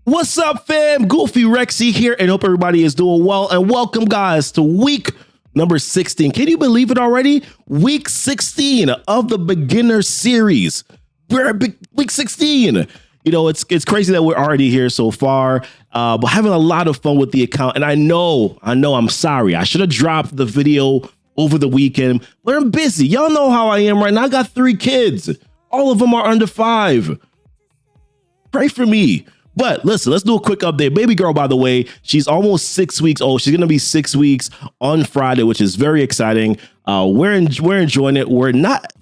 What's up, fam? GoofyRhexxi here, and hope everybody is doing well. And welcome, guys, to week number 16. Can you believe it already? Week 16 of the beginner series. We're at week 16. You know, it's crazy that we're already here so far, but having a lot of fun with the account. And I know, I'm sorry. I should have dropped the video over the weekend, but I'm busy. Y'all know how I am right now. I got 3 kids. All of them are under 5. Pray for me. But listen, let's do a quick update. Baby girl, by the way, she's almost 6 weeks old. She's going to be 6 weeks on Friday, which is very exciting. We're enjoying it. We're not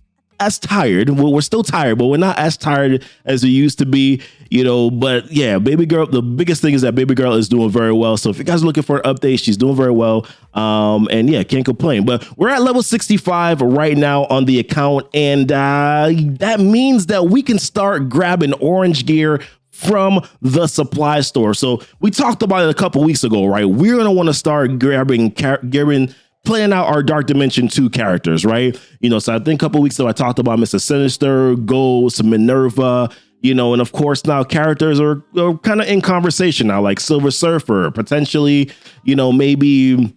as tired. We're still tired, but we're not as tired as we used to be, you know. But yeah, baby girl, the biggest thing is that baby girl is doing very well. So if you guys are looking for an update, she's doing very well. And yeah, can't complain. But we're at level 65 right now on the account. And that means that we can start grabbing orange gear from the supply store. So we talked about it a couple weeks ago, right? We're going to want to start grabbing, playing out our Dark Dimension 2 characters, right? You know, so I think a couple weeks ago, I talked about Mr. Sinister, Ghost, Minerva, you know, and of course now characters are kind of in conversation now, like Silver Surfer, potentially, you know, maybe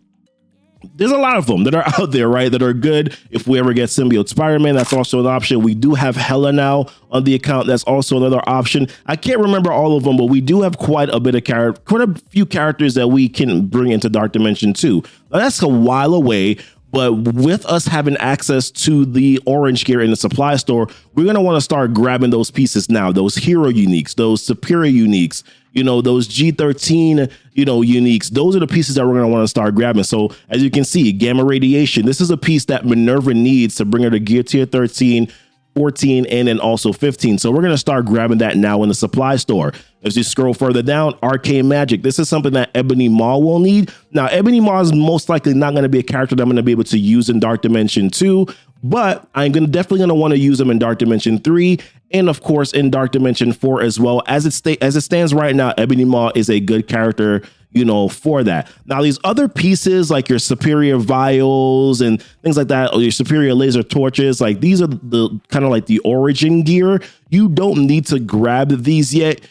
there's a lot of them that are out there, right, that are good. If we ever get Symbiote Spider-Man, that's also an option. We do have Hela now on the account. That's also another option. I can't remember all of them, but we do have quite a few characters that we can bring into Dark Dimension 2. Now, that's a while away, but with us having access to the orange gear in the supply store, we're going to want to start grabbing those pieces now, those hero uniques, those superior uniques, you know, those G13, you know, uniques. Those are the pieces that we're going to want to start grabbing. So as you can see, gamma radiation, this is a piece that Minerva needs to bring her to gear tier 13, 14, and then also 15. So we're going to start grabbing that now in the supply store. As you scroll further down, arcane magic. This is something that Ebony Maw will need. Now, Ebony Maw is most likely not going to be a character that I'm going to be able to use in Dark Dimension 2, but I'm definitely going to want to use them in Dark Dimension 3, and of course in Dark Dimension 4 as well. As it stands right now, Ebony Maw is a good character, you know, for that. Now, these other pieces like your superior vials and things like that, or your superior laser torches, like these are the kind of like the origin gear. You don't need to grab these yet.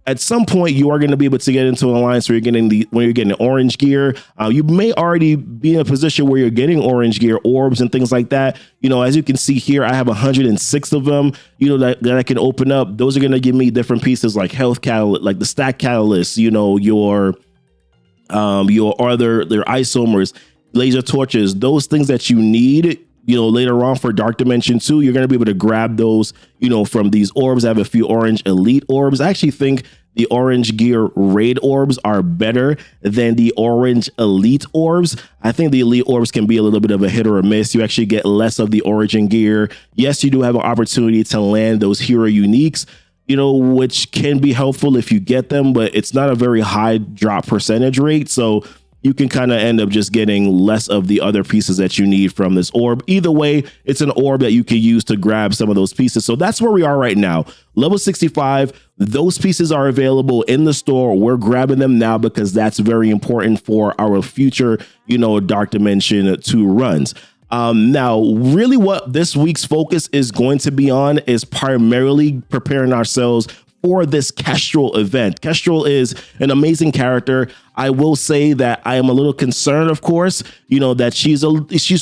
At some point, you are going to be able to get into an alliance where you're getting orange gear. You may already be in a position where you're getting orange gear, orbs and things like that. You know, as you can see here, I have 106 of them, you know, that I can open up. Those are going to give me different pieces like health catalyst, like the stack catalyst, you know, your other, their isomers, laser torches, those things that you need, you know, later on for Dark Dimension 2, you're going to be able to grab those, you know, from these orbs. I have a few orange elite orbs. I actually think the orange gear raid orbs are better than the orange elite orbs. I think the elite orbs can be a little bit of a hit or a miss. You actually get less of the origin gear. Yes, you do have an opportunity to land those hero uniques, you know, which can be helpful if you get them, but it's not a very high drop percentage rate. So you can kind of end up just getting less of the other pieces that you need from this orb. Either way, it's an orb that you can use to grab some of those pieces. So that's where we are right now. Level 65, those pieces are available in the store. We're grabbing them now because that's very important for our future, you know, Dark Dimension 2 runs. Now, really what this week's focus is going to be on is primarily preparing ourselves for this Kestrel event. Kestrel is an amazing character. I will say that I am a little concerned, of course, you know, that she's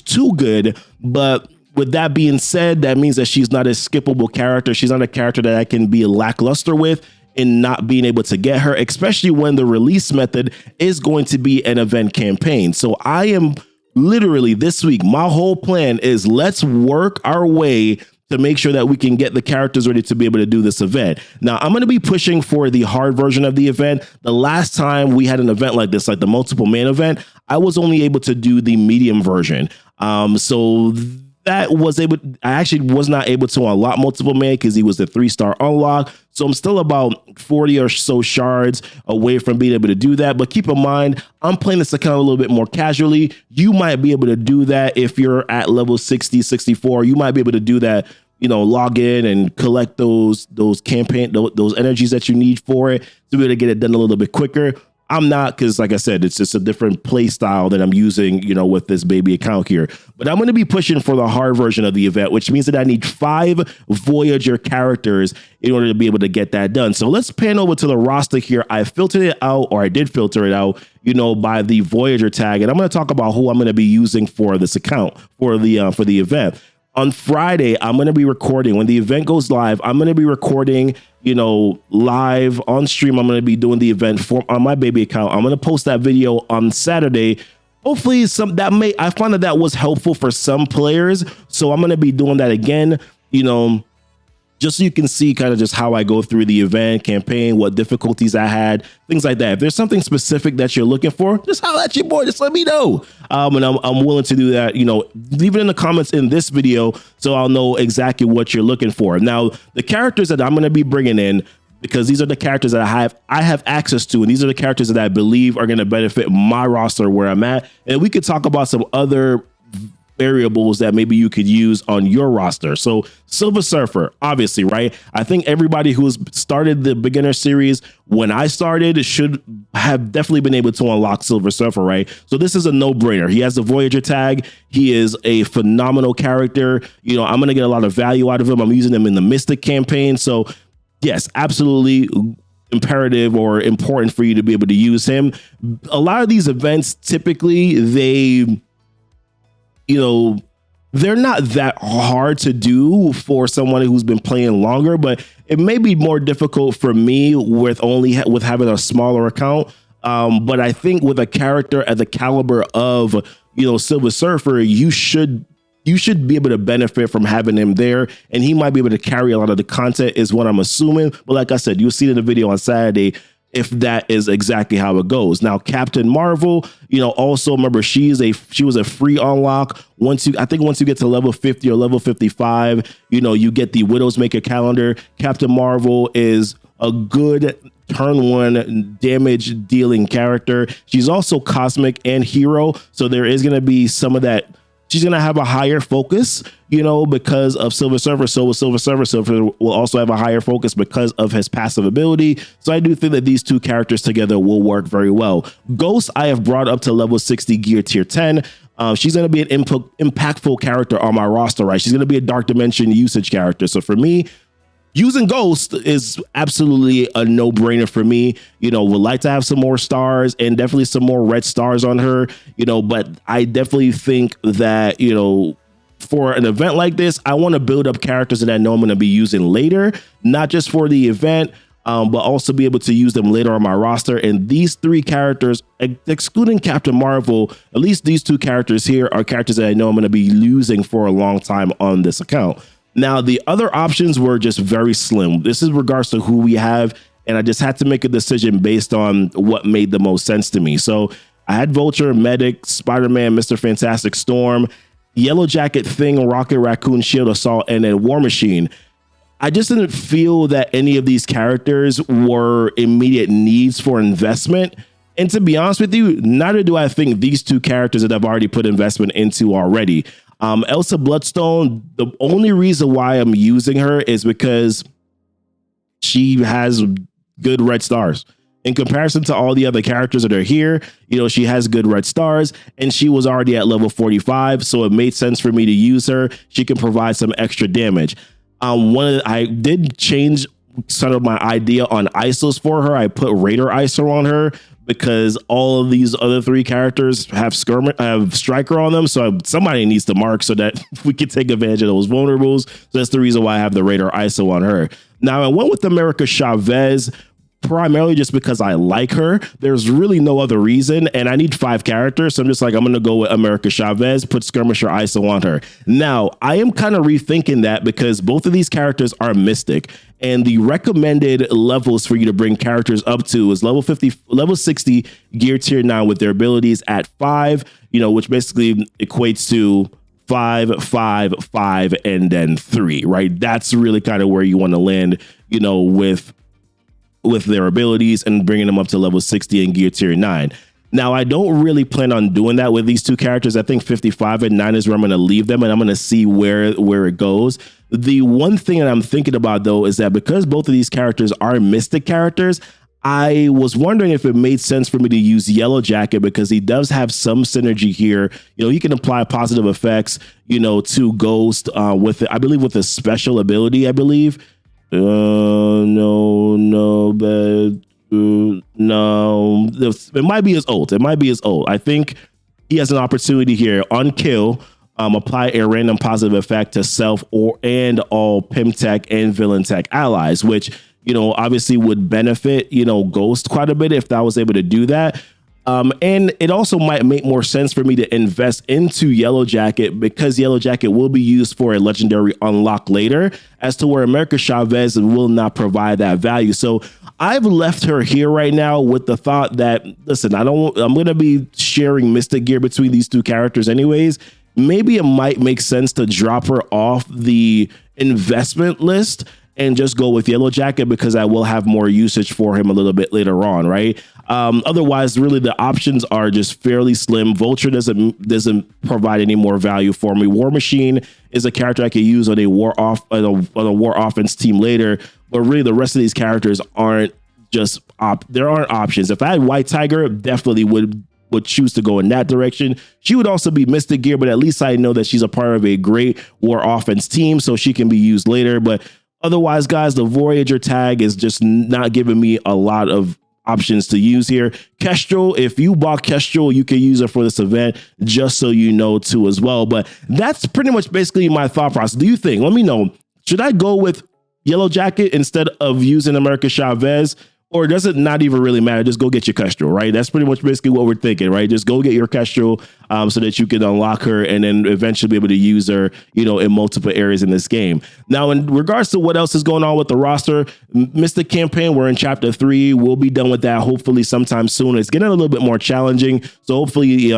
too good. But with that being said, that means that she's not a skippable character. She's not a character that I can be lackluster with in not being able to get her, especially when the release method is going to be an event campaign. So I am literally this week, my whole plan is let's work our way to make sure that we can get the characters ready to be able to do this event. Now, I'm going to be pushing for the hard version of the event. The last time we had an event like this, like the multiple man event, I was only able to do the medium version. So I actually was not able to unlock multiple man because he was a 3-star unlock. So I'm still about 40 or so shards away from being able to do that. But keep in mind, I'm playing this account a little bit more casually. You might be able to do that if you're at level 60, 64. You might be able to do that, you know, log in and collect those energies that you need for it to be able to get it done a little bit quicker. I'm not, because like I said, it's just a different play style that I'm using, with this baby account here. But I'm going to be pushing for the hard version of the event, which means that I need 5 Voyager characters in order to be able to get that done. So let's pan over to the roster here. I filtered it out, or I did filter it out, by the Voyager tag. And I'm going to talk about who I'm going to be using for this account for the event. On Friday, I'm going to be recording. When the event goes live, I'm going to be recording, live on stream. I'm going to be doing the event on my baby account. I'm going to post that video on Saturday. Hopefully I found that was helpful for some players. So I'm going to be doing that again, just so you can see kind of just how I go through the event campaign, what difficulties I had, things like that. If there's something specific that you're looking for, just holler at your boy. Just let me know. And I'm willing to do that. Leave it in the comments in this video so I'll know exactly what you're looking for. Now, the characters that I'm going to be bringing in, because these are the characters that I have access to, and these are the characters that I believe are going to benefit my roster where I'm at. And we could talk about some other variables that maybe you could use on your roster. So Silver Surfer, obviously, right? I think everybody who's started the beginner series when I started should have definitely been able to unlock Silver Surfer, right? So this is a no-brainer. He has the Voyager tag. He is a phenomenal character. I'm going to get a lot of value out of him. I'm using him in the Mystic campaign. So yes, absolutely imperative or important for you to be able to use him. A lot of these events, typically, they're not that hard to do for someone who's been playing longer, but it may be more difficult for me with having a smaller account. But I think with a character at the caliber of, Silver Surfer, you should be able to benefit from having him there, and he might be able to carry a lot of the content is what I'm assuming. But like I said, you'll see it in the video on Saturday if that is exactly how it goes. Now, Captain Marvel, also remember she was a free unlock. Once you get to level 50 or level 55, you get the Widowmaker calendar. Captain Marvel is a good turn 1 damage dealing character. She's also cosmic and hero, so there is going to be some of that. She's going to have a higher focus, because of Silver Surfer. So with Silver Surfer will also have a higher focus because of his passive ability. So I do think that these two characters together will work very well. Ghost, I have brought up to level 60 gear tier 10. She's going to be an impactful character on my roster, right? She's going to be a Dark Dimension usage character. So for me, using Ghost is absolutely a no-brainer for me. Would like to have some more stars and definitely some more red stars on her, but I definitely think that, for an event like this, I want to build up characters that I know I'm going to be using later, not just for the event, but also be able to use them later on my roster. And these 3 characters, excluding Captain Marvel, at least these 2 characters here are characters that I know I'm going to be using for a long time on this account. Now, the other options were just very slim. This is regards to who we have, and I just had to make a decision based on what made the most sense to me. So I had Vulture, Medic, Spider-Man, Mr. Fantastic Storm, Yellow Jacket, Thing, Rocket, Raccoon, Shield, Assault, and then War Machine. I just didn't feel that any of these characters were immediate needs for investment. And to be honest with you, neither do I think these 2 characters that I've already put investment into already. Elsa Bloodstone, the only reason why I'm using her is because she has good red stars. In comparison to all the other characters that are here, she has good red stars, and she was already at level 45, so it made sense for me to use her. She can provide some extra damage. I did change sort of my idea on ISOs for her. I put Raider ISO on her because all of these other 3 characters have Striker on them. So somebody needs to mark so that we can take advantage of those vulnerables. So that's the reason why I have the Raider ISO on her. Now, I went with America Chavez primarily just because I like her. There's really no other reason, and I need 5 characters, so I'm just like, I'm going to go with America Chavez, put Skirmisher ISO on her. Now, I am kind of rethinking that because both of these characters are Mystic, and the recommended levels for you to bring characters up to is level 60, gear tier 9 with their abilities at 5, which basically equates to 5, 5, 5, and then 3, right? That's really kind of where you want to land, with their abilities and bringing them up to level 60 and gear tier 9. Now, I don't really plan on doing that with these 2 characters. I think 55 and 9 is where I'm going to leave them, and I'm going to see where it goes. The one thing that I'm thinking about, though, is that because both of these characters are Mystic characters, I was wondering if it made sense for me to use Yellow Jacket because he does have some synergy here. He can apply positive effects, to Ghost with it. I believe with a special ability, I believe. No, it might be his ult. I think he has an opportunity here on kill. Apply a random positive effect to self and all Pimtech and Villain Tech allies, which obviously would benefit, Ghost quite a bit if I was able to do that. And it also might make more sense for me to invest into Yellow Jacket because Yellow Jacket will be used for a legendary unlock later, as to where America Chavez will not provide that value. So I've left her here right now with the thought that, listen, I'm going to be sharing Mystic Gear between these two characters anyways. Maybe it might make sense to drop her off the investment list and just go with Yellow Jacket because I will have more usage for him a little bit later on, right? Otherwise, really, the options are just fairly slim. Vulture doesn't provide any more value for me. War Machine is a character I could use on a war offense team later, but really the rest of these characters aren't just there aren't options. If I had White Tiger, definitely would choose to go in that direction. She would also be Mystic Gear, but at least I know that she's a part of a great war offense team, so she can be used later. But otherwise, guys, the Voyager tag is just not giving me a lot of options to use here. Kestrel, if you bought Kestrel, you can use it for this event, just so you know too as well. But that's pretty much basically my thought process. Do you think, let me know, should I go with Yellow Jacket instead of using America Chavez? Or does it not even really matter? Just go get your Kestrel, right? That's pretty much basically what we're thinking, right? Just go get your Kestrel so that you can unlock her and then eventually be able to use her, in multiple areas in this game. Now, in regards to what else is going on with the roster, Mystic Campaign, we're in Chapter 3. We'll be done with that hopefully sometime soon. It's getting a little bit more challenging, so hopefully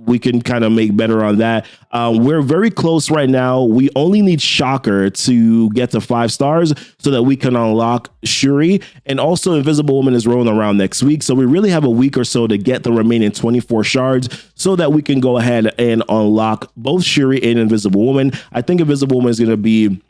we can kind of make better on that. We're very close right now. We only need Shocker to get to 5 stars so that we can unlock Shuri, and also Invisible Woman is rolling around next week. So we really have a week or so to get the remaining 24 shards so that we can go ahead and unlock both Shuri and Invisible Woman. I think Invisible Woman is going to be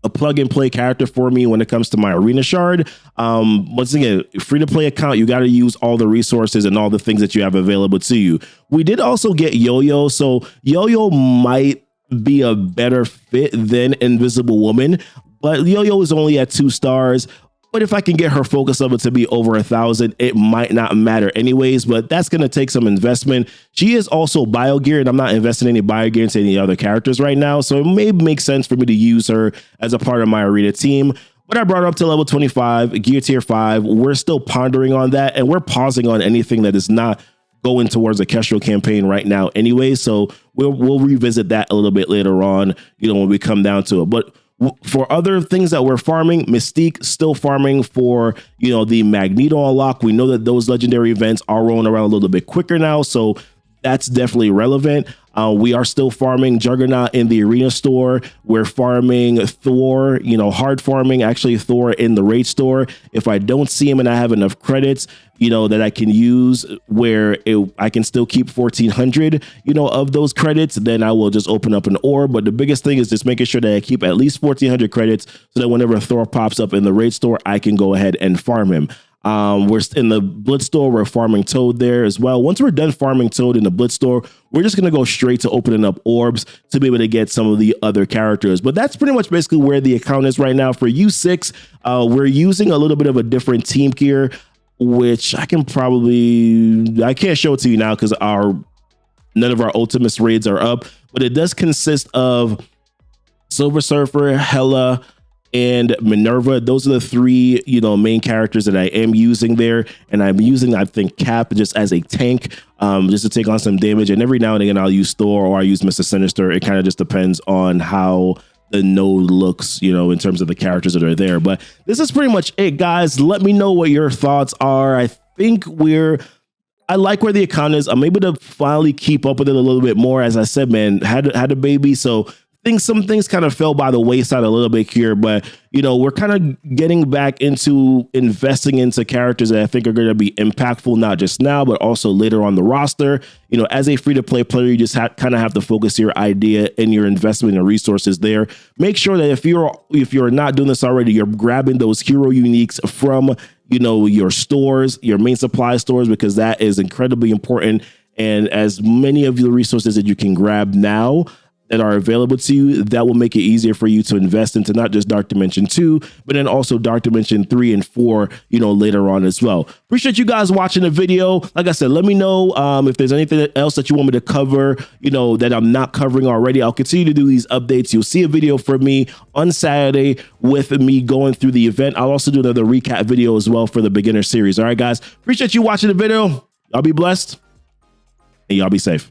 a plug and play character for me when it comes to my arena shard. Once again, free to play account, you got to use all the resources and all the things that you have available to you. We did also get Yo-Yo, so Yo-Yo might be a better fit than Invisible Woman, but Yo-Yo is only at 2 stars. But if I can get her focus level to be over 1,000, it might not matter anyways, but that's going to take some investment. She is also bio gear, and I'm not investing any bio gear into any other characters right now. So it may make sense for me to use her as a part of my arena team. But I brought her up to level 25, gear tier 5. We're still pondering on that, and we're pausing on anything that is not going towards a Kestrel campaign right now anyway. So we'll revisit that a little bit later on, when we come down to it. But for other things that we're farming, Mystique still farming for, the Magneto unlock. We know that those legendary events are rolling around a little bit quicker now, so that's definitely relevant. We are still farming Juggernaut in the arena store. We're farming Thor, hard farming, actually Thor in the raid store. If I don't see him and I have enough credits, that I can use where I can still keep 1,400, of those credits, then I will just open up an orb. But the biggest thing is just making sure that I keep at least 1,400 credits so that whenever Thor pops up in the raid store, I can go ahead and farm him. We're in the Blitz store. We're farming Toad there as well. Once we're done farming Toad in the Blitz store, we're just going to go straight to opening up orbs to be able to get some of the other characters. But that's pretty much basically where the account is right now. For U6, we're using a little bit of a different team gear, which I can't show it to you now because none of our Ultimates raids are up, but it does consist of Silver Surfer, Hela, and Minerva. Those are the 3, main characters that I am using there. And I'm using, I think, Cap just as a tank, just to take on some damage. And every now and again, I'll use Thor or I use Mr. Sinister. It kind of just depends on how the node looks, in terms of the characters that are there. But this is pretty much it, guys. Let me know what your thoughts are. I think I like where the account is. I'm able to finally keep up with it a little bit more. As I said, man, had a baby, so some things kind of fell by the wayside a little bit here, but we're kind of getting back into investing into characters that I think are going to be impactful, not just now, but also later on the roster. As a free-to-play player, you just kind of have to focus your idea and your investment and resources there. Make sure that if you're not doing this already, you're grabbing those hero uniques from your stores, your main supply stores, because that is incredibly important. And as many of the resources that you can grab now that are available to you, that will make it easier for you to invest into not just Dark Dimension 2, but then also Dark Dimension 3 and 4, later on as well. Appreciate you guys watching the video. Like I said, let me know if there's anything else that you want me to cover, that I'm not covering already. I'll continue to do these updates. You'll see a video from me on Saturday with me going through the event. I'll also do another recap video as well for the beginner series. All right, guys, appreciate you watching the video. Y'all be blessed and y'all be safe.